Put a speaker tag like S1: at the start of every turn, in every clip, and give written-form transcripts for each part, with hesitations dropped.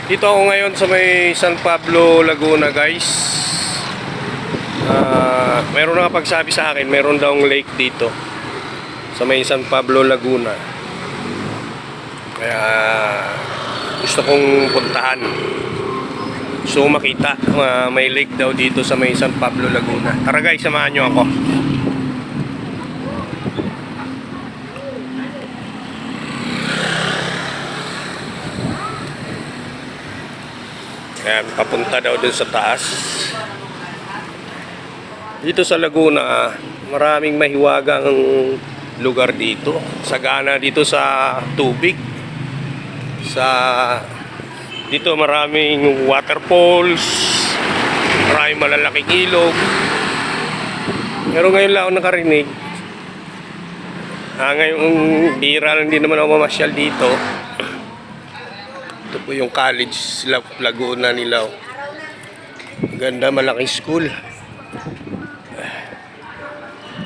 S1: Dito ako ngayon sa may San Pablo, Laguna, guys. Meron na pagsabi sa akin, meron daw lake dito sa may San Pablo, Laguna. Kaya gusto kong puntahan. Gusto kong makita, may lake daw dito sa may San Pablo, Laguna. Tara guys, samahan nyo ako. Ayan, papunta daw dun sa taas. Dito sa Laguna, maraming mahiwagang lugar dito. Sagana dito sa tubig. Dito maraming waterfalls, maraming malalaking ilog. Pero ngayon lang ako nakarinig. Ngayong bira lang din naman ako mamasyal dito. Ito po yung college Laguna nila. Ganda, malaking school.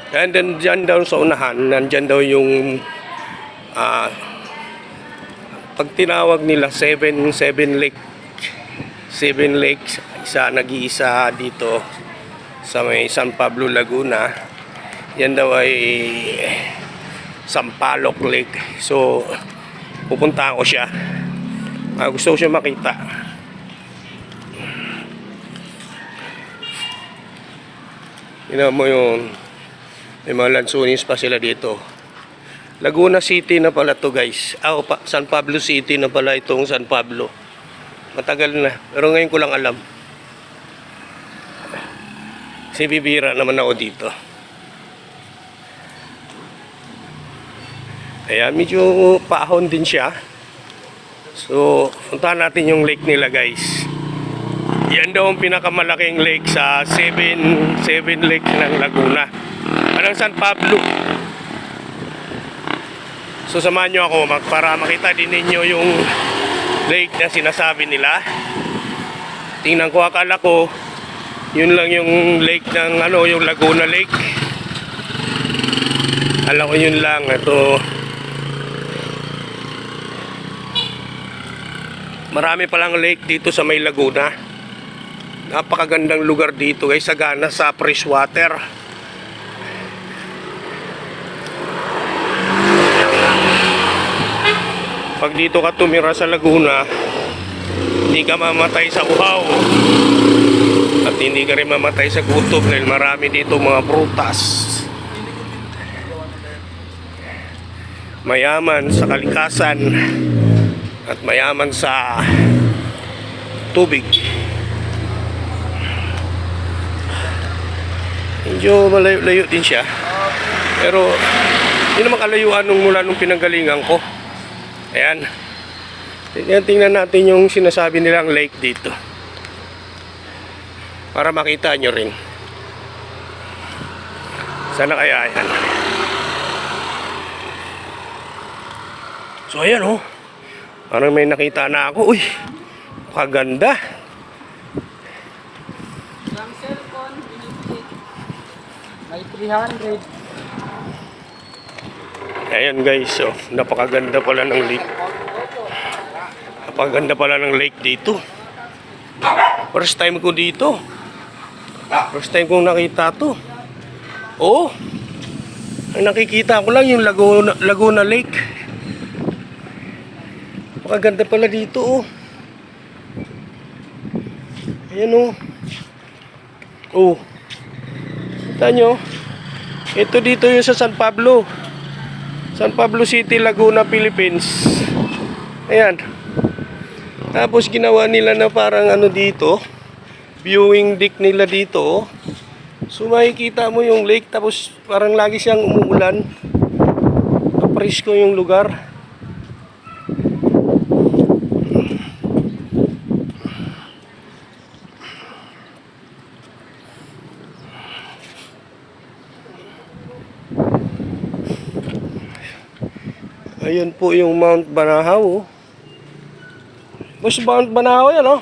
S1: And then dyan daw sa unahan, nandyan daw yung pag tinawag nila 7 lakes, nag-iisa dito sa may San Pablo, Laguna. Yan daw ay Sampaloc Lake. So pupuntahan ko siya. Gusto ko siya makita. Tingnan mo yun. May mga lansunis pa sila dito. Laguna City na pala to guys. San Pablo City na pala itong San Pablo. Matagal na. Pero ngayon ko lang alam. Kasi bibira naman ako dito. Ayan, medyo paahon din siya. So, puntahan natin yung lake nila guys. Yan daw ang pinakamalaking lake sa 7 lakes ng Laguna. Anong San Pablo. So, samahan nyo ako para makita din ninyo yung lake na sinasabi nila. Tingnan ko, akala ko yun lang yung lake ng yung Laguna Lake. Alam ko yun lang. Ito, marami palang lake dito sa may Laguna. Napakagandang lugar dito guys, sagana sa fresh water. Pag dito ka tumira sa Laguna, hindi ka mamatay sa uhaw. At hindi ka rin mamatay sa gutom dahil marami dito mga prutas. Mayaman sa kalikasan at mayaman sa tubig. Medyo malayo-layo din siya. Pero hindi naman kalayuan mula nung pinanggalingan ko. Ayan. Tingnan natin yung sinasabi nilang lake dito. Para makita nyo rin. Sana kaya yan. So ayan oh. Parang may nakita na ako. Uy, kaganda.
S2: Ang cellphone, may 300.
S1: Ayan guys, so napakaganda pala ng lake. Napakaganda pala ng lake dito. First time ko dito. First time kong nakita to. Oh, ang nakikita ko lang yung Laguna Lake. Napakaganda pala dito oh. Ayan oh. Oh. Kita nyo? Ito dito yung sa San Pablo. San Pablo City, Laguna, Philippines. Ayan. Tapos ginawa nila na parang dito. Viewing deck nila dito. So makikita mo yung lake. Tapos parang lagi siyang umuulan. Kapresko yung lugar. Ayun po yung Mount Banahaw oh. Mas Mount Banahaw yan oh.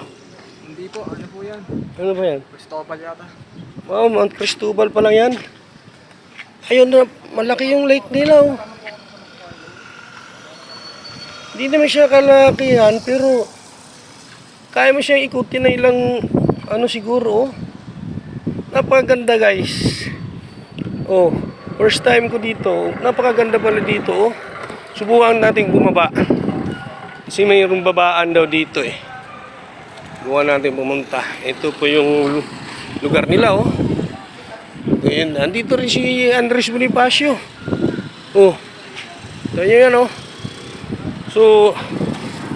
S2: Hindi po, ano po yan?
S1: Ano ba yan?
S2: Cristobal yata.
S1: Wow, Mount Cristobal pa lang yan. Ayun na, malaki yung lake nila oh. Hindi naman siya kalakihan pero Kaya mo siyang ikutin na ilang ano siguro, oh. Napakaganda guys. Oh, first time ko dito. Napakaganda pala dito, oh. Subukan nating bumaba. Kasi mayroong babaan daw dito eh. Subukan natin pumunta. Ito po yung lugar nila, oh. Ayan, andito rin si Andres Bonifacio. Oh. Kaya yan, oh. So,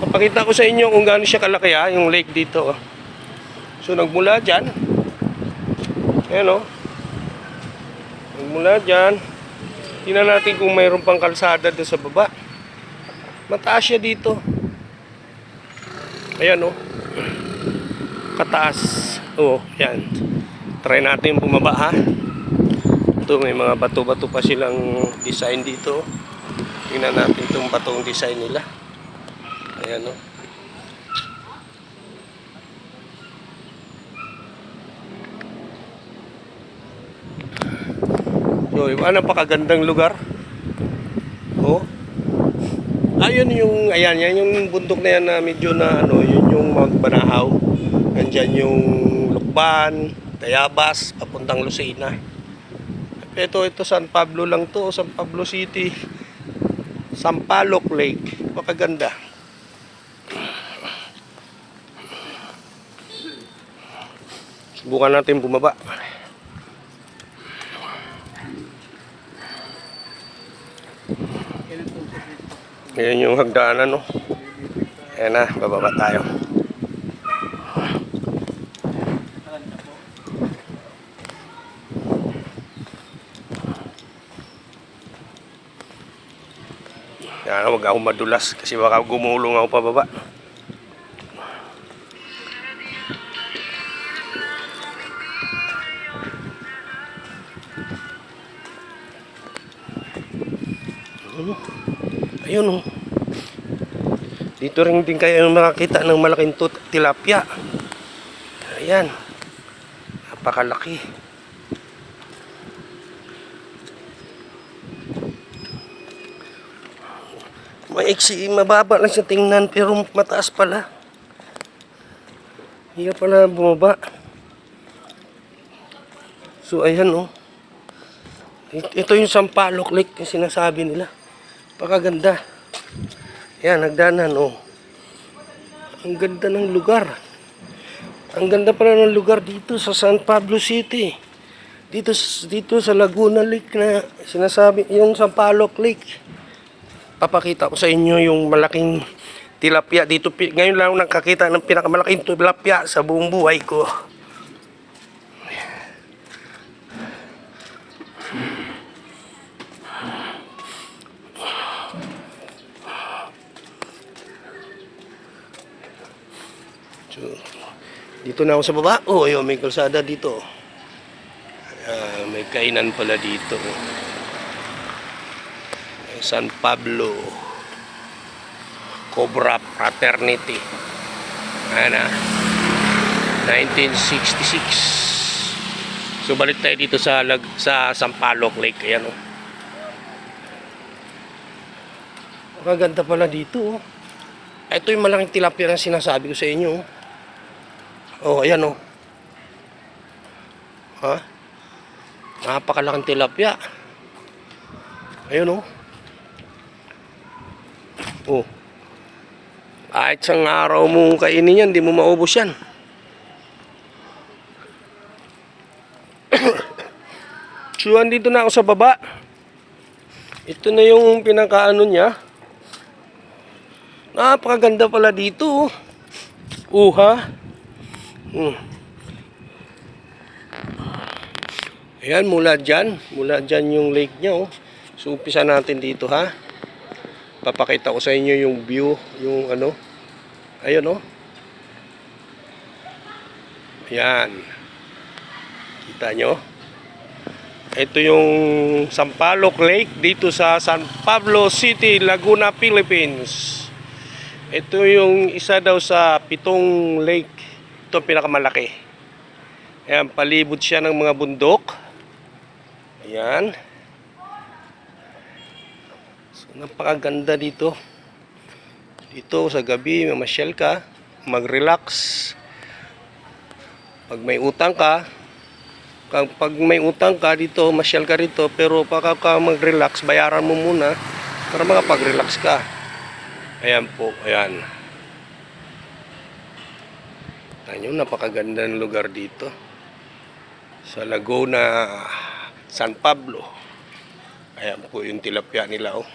S1: papakita ko sa inyo kung gaano siya kalaki, ha, yung lake dito, oh. So, nagmula dyan. Ayan, oh. Nagmula dyan. Tingnan natin kung mayroon pang kalsada doon sa baba. Mataas siya dito. Ayan, oh. Kataas. Oh, yan. Try natin bumaba, ha. Ito, may mga bato-bato pa silang design dito. Tingnan natin itong batong design nila. Ayan, oh. So, napakagandang lugar. Oh. Ayun yung, ayan, yan yung bundok na yan na medyo na ano, yun yung Mount Banahaw. Nandyan yung Lukban, Tayabas, papuntang Lucena. Ito San Pablo lang to, San Pablo City. Sampaloc Lake. Napakaganda. Subukan natin bumaba. Ayan yung hagdanan, no. Ayan na, bababa tayo. Ayan, huwag ako madulas kasi baka gumulong ako pababa. Ayun, oh. Dito rin din kayo makakita ng malaking tilapia. Ayan. Napakalaki. Maiksi, mababa lang sa tingnan pero mataas pala. Hiya pala bumaba. So ayan, oh. Ito yung Sampaloc Lake yung sinasabi nila. Napakaganda. Yan, nagdanan, oh. Ang ganda ng lugar. Ang ganda pala ng lugar dito sa San Pablo City. Dito sa Laguna Lake na sinasabi, yung Sampaloc Lake. Papakita ko sa inyo yung malaking tilapia dito. Ngayon lang ako nakakita ng pinakamalaking tilapia sa buong buhay ko. So, dito na ako sa baba. Oh, ayun, may kalsada dito. May kainan pala dito. San Pablo Cobra Fraternity. Ayan, 1966. So balik tayo dito sa Sampaloc Lake. Ayan, oh. Maganda pala dito, oh. Ito yung malaking tilapia na sinasabi ko sa inyo, oh. Oh, ayan, oh. Ha? Napakalaking tilapia. Ayun, oh. Oh. Kahit isang araw mong kainin yan, di mo maubos yan. So, andito na ako sa baba. Ito na yung pinakaano niya. Napakaganda pala dito, oh. Ha? Ayan, mula dyan yung lake niya, oh. So, umpisa natin dito, ha. Papakita ko sa inyo yung view, yung ano. Ayun, oh. Ayan. Kita nyo? Ito yung Sampaloc Lake dito sa San Pablo City, Laguna, Philippines. Ito yung isa daw sa 7 lake. Ito ang pinakamalaki. Ayan, palibot siya ng mga bundok. Ayan. So, napakaganda dito. Dito sa gabi, mamasyal ka. mag-relax. Pag may utang ka, dito, masyal ka rito, pero pagka ka mag-relax, bayaran mo muna para makapag-relax ka. Ayan po, ayan. Tanyo, napakaganda ng lugar dito. Sa Laguna, San Pablo. Ayan po yung tilapia nila, oh.